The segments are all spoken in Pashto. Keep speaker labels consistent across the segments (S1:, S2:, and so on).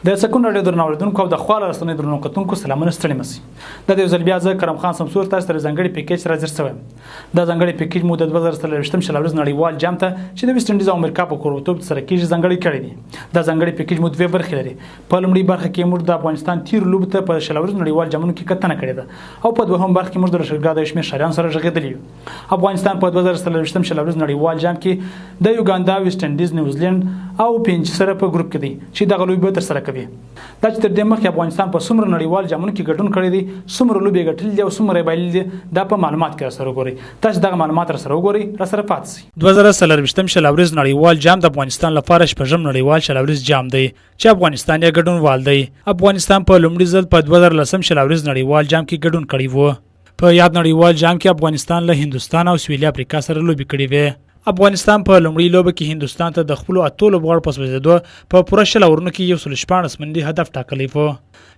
S1: د سکون رادیو درناوردونکو او د خواله رسنۍ درنو کتونکو سلامونه ستړي مسي د دې ځل بیا زه کرم خان سمسور تاسو ته ځنګړي پیکیج راځر شوم د ځنګړي پیکیج مو د 2023م شلورز نړیوال جام ته چې د ویسټ انډیز او امریکا په کورتوب سره کېږي ځنګړي کړی دي د ځنګړي پیکیج مو دوه برخې لري په لومړی برخه کې موږ د افغانستان تیر لوب ته په شلورز نړیوال جامونو کې کتنه کړې ده او په دوهم برخه کې موږ د شرګراد شمیر شریان سره ژغېدلی یو افغانستان په 2023م شلورز نړیوال جام کې د یوګاندا ویسټ انډیز نیوزیلند او پنځ سره په ګروپ کې دي چې د غلوی به تر سره کوي دا چې تر دې مخکې افغانستان په څومره نړیوال جامونو کې ګډون کړی دی څومره لوبې ګټلې دي او څومره بایللې دي دا په معلومات کې سره وګورئ تاسو دغه معلومات سره وګورئ را سره پاتې شئ 2023م شلورز نړیوال جام د افغانستان لپاره شپږم نړیوال شلورز جام دی چې افغانستان یې ګډونوال دی افغانستان په لومړي ځل په 2013 شلورز نړیوال جام کې ګډون کړی و په یاد نړیوال جام کې افغانستان له هندستان او سویلي افریقا سره لوبې کړې وې افغانستان په لومړي لوبه کې هندستان ته د خپل اتو لوبغاړو په سوځېدو په پوره شل اورونو کې 114 منډي هدف ټاکلی و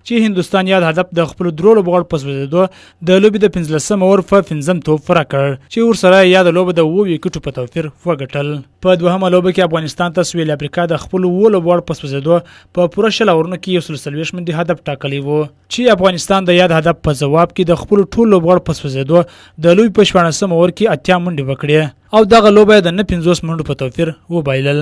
S1: چې هندستان یاد هدف د خپل درو لوبغاړو په سوځېدو د لوبې د 15 اور په 15 توپ فرق کړ چې ورسره یاد لوبه د 2 وکټو په توفیر وګټل په دوهمه لوبه کې افغانستان ته سویل افریقا د خپل لوبغاړو په سوځېدو په پوره شل اورونو کې 140 منډي هدف ټاکلی و چې افغانستان د یاد هدف په جواب کې د خپل ټول لوبغاړو په سوځېدو د لوی په 14 اور کې 80 منډي وکړي او دغه لوبه د 50 منډو په توفیر وبایلل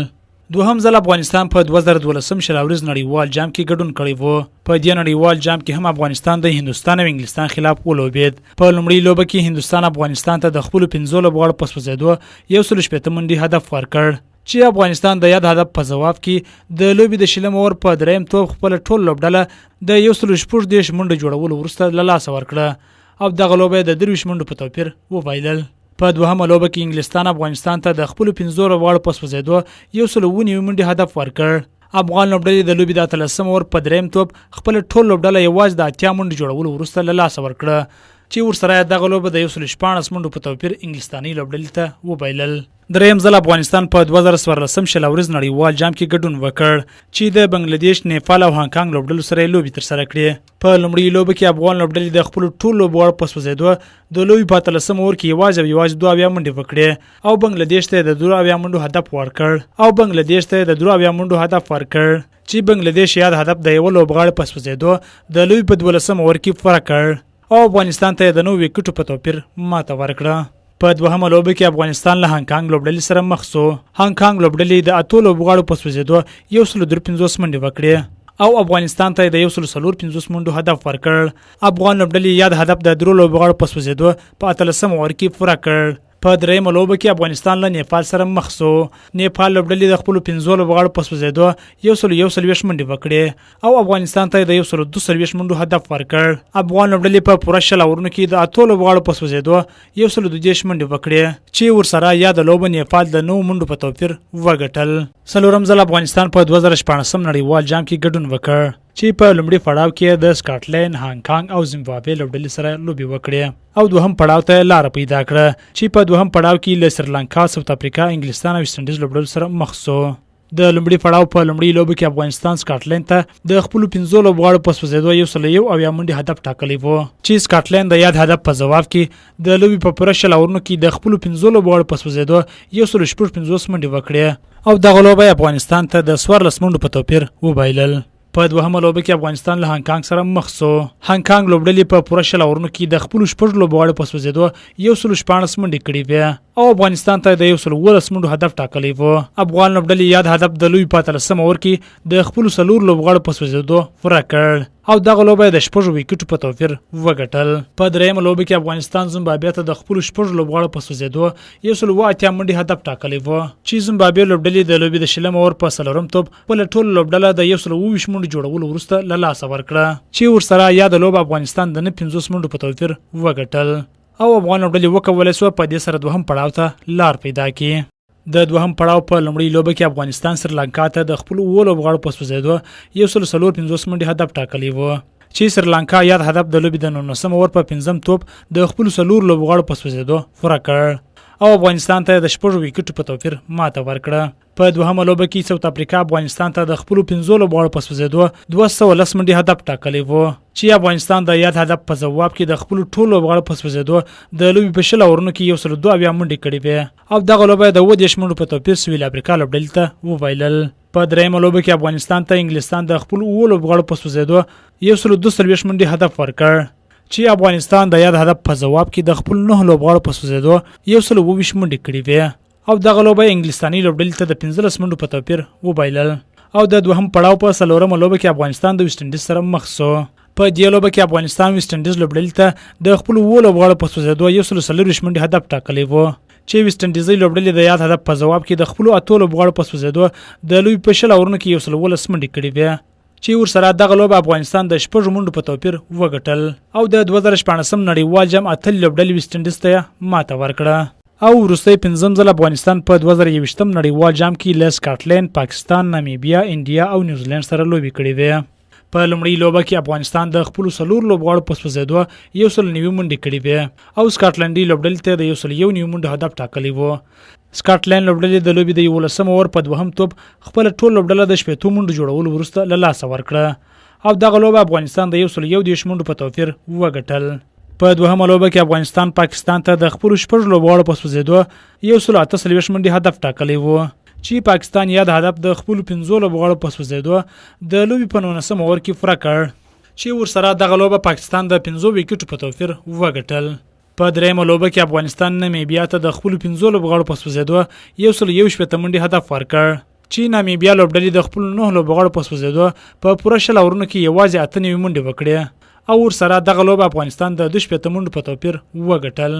S1: دوهم ځل افغانستان په 2012 شلورز نړیوال جام کې ګډون کړی و په دې نړیوال جام کې هم افغانستان د هندستان او انګلستان خلاف ولوبید په لومړي لوبه کې هندستان افغانستان ته د خپل 15 لوبغاړو په سوځېدو 115 منډي هدف ورکړ چې افغانستان د یاد هدف په جواب کې د لوبې د شلم اور په دریم توپ خپل ټول لوبډله د 114 منډو جوړولو وروسته له لاسه ورکړه او دغه لوبه د 23 منډو په توپیر وبایلل په دوهمه لوبه کې انګلستان افغانستان ته د خپل 15 لوبغاړو په سوځېدو 119 منډي هدف ورکړ افغان لوبډلې د لوبې د 13 اور په دریم توپ خپل ټول لوبډله یوازې د 80 منډو جوړولو وروسته له لاسه ورکړه چې ورسره دغه لوبه د 114 منډو په توپیر انګلستاني لوبډلې ته وبایلل دریم ځل افغانستان په 2014 شلورز نړیوال جام کې ګډون وکړ چې د بنگلاديش، نیپال او هانګ کانګ لوبډلو سره لوبې تر سره کړې په لومړي لوبه کې افغان لوبډلې د خپل ټول لوبغاړو په سوځېدو د لوبې په 13 اور کې یوازې 22 منډې وکړې او بنگلاديش ته د 22 منډو هدف ورکړ چې بنگلاديش یاد هدف د یو لوبغاړي په سوځېدو د لوبې په 12 اور کې فرق کړ او افغانستان ته د 9 وکټو په توپیر ماته ورکړه په دوهمه لوبه کې افغانستان له هانګ کانګ لوبډلې سره مخ شو هانګ کانګ لوبډلې د اتو لوبغاړو په سوځېدو 153 منډې وکړې او افغانستان ته د 150 منډو هدف ورکړ افغان لوبډلې یاد هدف د درو لوبغاړو په سوځېدو په 13 اور کې پوره کړ په دریمه لوبه کې افغانستان له نیپال سره مخ شو نیپال لوبډلې د خپل 15 لوبغاړو په سوځېدو 121 منډې وکړې او افغانستان ته د 122 منډو هدف ورکړ افغان لوبډلې په پوره شل اورونو کې د اتو لوبغاړو په سوځېدو 122 منډې وکړې چې ورسره یاد لوبه نیپال د 9 منډو په توپیر وګټل څلورم ځل افغانستان په 2014 نړیوال جام کې ګډون وکړ چې په لومړي پړاو کې د سکاټلند، هانګ کانګ او زیمبابوې لوبډلې سره لوبې وکړې او دوهم پړاو ته لار پیدا کړه چې په دوهم پړاو کې له سریلانکا، ساوث افریقا، انګلستان او ویسټ انډیز لوبډلو سره مخ شو د لومړي پړاو په لومړي لوبه کې افغانستان سکاټلند ته د خپل 15 لوبغاړو په سوځېدو 101 منډي هدف ټاکلی و چې سکاټلند د یاد هدف په جواب کې د لوبې په پوره شل اورونو کې د خپل 15 لوبغاړو په سوځېدو 155 منډي وکړې او دغه لوبه افغانستان ته د 14 منډو په توپیر وبایلل په دوهمه لوبه کې افغانستان له هانګ کانګ سره مخ شو هانګ کانګ لوبډلې په پوره شل اورونو کې د خپل 6 لوبغاړو په سوځېدو 114 منډې کړې وې او افغانستان ته د 119 منډو هدف ټاکلی و افغان لوبډلې یاد هدف د لوی په 13 اور کې د خپل سلور لوبغاړو په سوځېدو پوره کړ او دغه لوبه د 6 وکټو په توفیر وګټل په دریمه لوبه کې افغانستان زیمبابوې ته د خپل 6 لوبغاړو په سوځېدو 180 منډي هدف ټاکلی و چې زیمبابوې لوبډلې د لوبې د شلم اور په سلورم توپ په ټول لوبډله د 120 منډو جوړولو وروسته له لاسه ورکړه چې ورسره یاد لوبه افغانستان د 50 منډو په توفیر وګټل او افغان لوبډلې وکولای شو په دې سره دوهم پړاو ته لار پیدا کړي د دوهم پړاو په لومړي لوبه کې افغانستان سریلانکا ته د خپل لوبغاړو په سوځېدو 145 منډي هدف ټاکلی و چې سریلانکا یاد هدف د لوبې د 19 اور په 15 توپ د خپل سلور لوبغاړو په سوځېدو پوره کړ او افغانستان ته د 6 وکټو په توفیر ماته ورکړه په دوهمه لوبه کې ساوث افریقا افغانستان ته د خپل 15 لوبغاړو په سوځېدو 210 منډي هدف ټاکلی و چې افغانستان د یاد هدف په جواب کې د خپل ټولو لوبغاړو په سوځېدو د لوبې په شل اورونو کې 102 منډې کړې وې او دغه لوبه د 10 منډو په توپیر سویل افریقا لوبډلې ته وبایلل په درېیمه لوبه کې افغانستان ته انګلستان د خپل 7 لوبغاړو په سوځېدو 142 منډې هدف ورکړ چې افغانستان د یاد هدف په ځواب کې د خپل 9 لوبغاړو په سوځېدو 122 منډې کړې وې او دغه لوبه انګلستاني لوبډلې ته د 15 منډو په توپیر وبایلل او د دوهم پړاو په څلورمه لوبه کې افغانستان د ویسټ انډیز سره مخ شو په دې لوبه کې افغانستان ویسټ انډیز لوبډلې ته د خپل 7 لوبغاړو په سوځېدو 140 منډې هدف ټاکلی و چې ویسټ انډیزي لوبډلې د یاد هدف په ځواب کې د خپل 8 لوبغاړو په سوځېدو د لوی په شل اورونو کې 112 منډې کړې وې چې ورسره دغه لوبه افغانستان د 6 منډو په توپیر وګټل او د 2014 نړیوال جام اتل لوبډلې ویسټ انډیز ته ماته ورکړه او وروستي پنځم ځل افغانستان په 2021 نړیوال جام کې له سکاټلند، پاکستان، نامیبیا، انډیا او نیوزیلند سره لوبې کړې وې په لومړۍ لوبه کې افغانستان د خپل 4 لوبغاړو په سوځېدو 190 منډې کړې وې او سکاټلندي لوبډلې ته د 101 منډو هدف ټاکلی و سکاټلند لوبډلې د لوبې د 11 اور په دوهم توپ خپل ټول لوبډله د 80 منډو جوړولو وروسته له لاسه ورکړه او دغه لوبه افغانستان د 111 منډو په توپیر وګټل په دوهمه لوبه کې افغانستان پاکستان ته د خپل 6 لوبغاړو په سوځېدو 138 منډې هدف ټاکلی و چې پاکستان یاد هدف د خپل 15 لوبغاړو په سوځېدو د لوبې په 19 اور کې پوره کړ چې ورسره دغه لوبه پاکستان د 15 وکټو په توپیر وګټل په درېیمه لوبه کې افغانستان نامیبیا ته د خپل 15 لوبغاړو په سوځېدو 111 منډې هدف ورکړ چې نامیبیا لوبډلې د خپل 9 لوبغاړو په سوځېدو په پوره شل اورونو کې یوازې 98 منډې وکړې او ورسره دغه لوبه افغانستان د 12 منډو په توپیر وګټل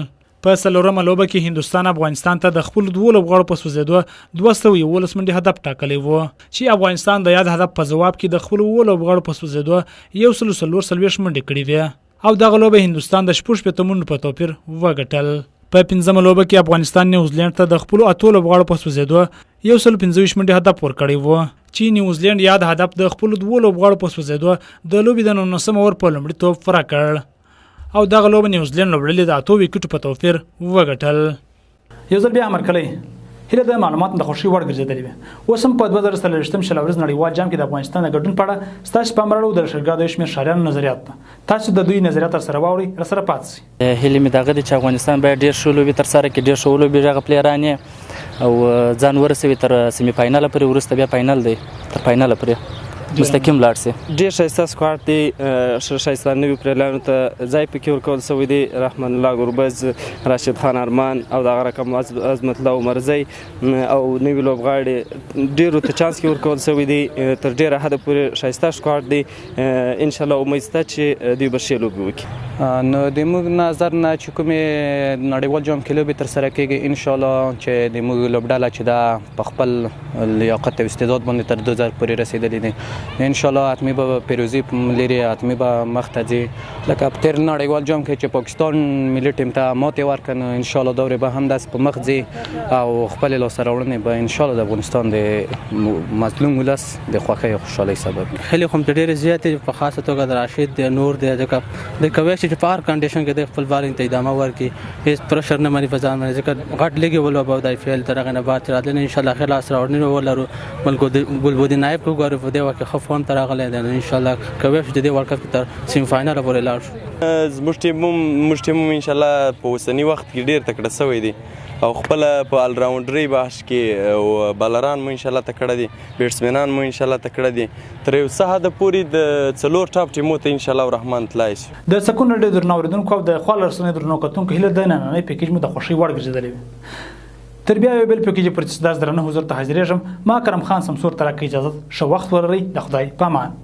S1: په څلورمه لوبه کې هندوستان افغانستان ته د خپل 2 لوبغاړو په سوځېدو 211 منډې هدف ټاکلی و چې افغانستان د یاد هدف په ځواب کې د خپل 7 لوبغاړو په سوځېدو 140 منډې کړې وې او دغه لوبه هندوستان د 14 منډو په توپیر وګټل په پنځمه لوبه کې افغانستان نیوزیلند ته د خپل 8 لوبغاړو په سوځېدو 125 منډې هدف ورکړی و چې نیوزیلند یاد هدف د خپل 2 لوبغاړو په سوځېدو د لوبې د 19 اور په لومړي توپ پوره کړ او دغه لوبه نیوزیلند لوبډلې د 8 وکټو په توپیر وګټل یو ځل بیا امرکلی هله د معلوماتو د خوشي وړ ګرځېدلې وي اوس هم په 2023 شلورز نړیوال جام کې د افغانستان د ګډون په اړه ستاسو په مرړو د شرګادو شمیر شاریانو نظریات تاسو د دوی نظریات سره واوري سره پاتسي
S2: هله می دغه چې افغانستان باید ډیر شولو به تر سره کې ډیر شولو به هغه پلیرانه او ځان ورسوي تر سیمی فائنل پورې ورسته بیا فائنل دی تر فائنل پورې مستقیم لاړ سي
S3: ډیر شایسته سکواډ دی شایسته نوی پرلانو ته ځای پکې ورکول سوی دی رحمان الله ګربز راشد خان ارمان او دغه رقم عظمت الله عمرزی او نوی لوبغاړي ډیرو ته چانس کې ورکول سوی دی تر ډیره حد پورې شایسته سکواډ دی ان شاء الله امید شته چې دوی به ښه لوبې وکړي
S4: نو د موږ نظر نه چې کومې نړیوال جام کې لوبې تر سره کېږي ان شاء الله چې د موږ لوبډله چې دا په خپل لیاقت او استعداد باندې تر 2000 پورې رسیدلې دي ان شاء الله حتمی به پیروزی لري حتمی به مخ ته ځي لکه په تیر نړیوال جام کې چې پاکستان ملي ټیم ته ماتې ورکړه ان شاء الله دورې به هم داس په مخ ځي او خپل لاسته راوړنې به ان شاء الله د افغانستان د مظلوم ولس د خوښۍ او خوشحالۍ سبب
S5: خیلی هم ډېر زیاتې په خاصه توګه د راشد د نور د کوي چې په هر کانډیشن کې د خپل بالینګ ته ادامه ورکړي هیڅ پرشر نه مني په ځان باندې ځکه غټ لګي ول او د فعل تر هغه نه بعد راتلل ان شاء الله خیر لاسته راوړنې ولرو بلکې ګلبودي نایب کو غواړي په دې وخت خفون تر هغه لیدل ان شاء الله کوي چې د ورلد کپ تر سیمی فائنل پورې لاړ شو
S3: زموږ ټیم ان شاء الله په اوسنی وخت کې ډیر تکړه شوی دی او خپل په ال راونډري بحث کې او بالران مو ان شاء الله تکړه دي بیټسمنان مو ان شاء الله تکړه دي تر یو څه حد پورې د څلور ټاپ ټیمو ته ان شاء الله الرحمن تلای شي
S1: د سکون ډېر درنو اوریدونکو د خپل رسنۍ درنو کتونکو هله د نن پیکیج مو د خوشي وړ ګرځیدلې تر بیا یو بل پیکیج پر 10 درنه حضور ته حاضرېږم ما کرم خان سمسور تر کې اجازه شو وخت ورري د خدای پامان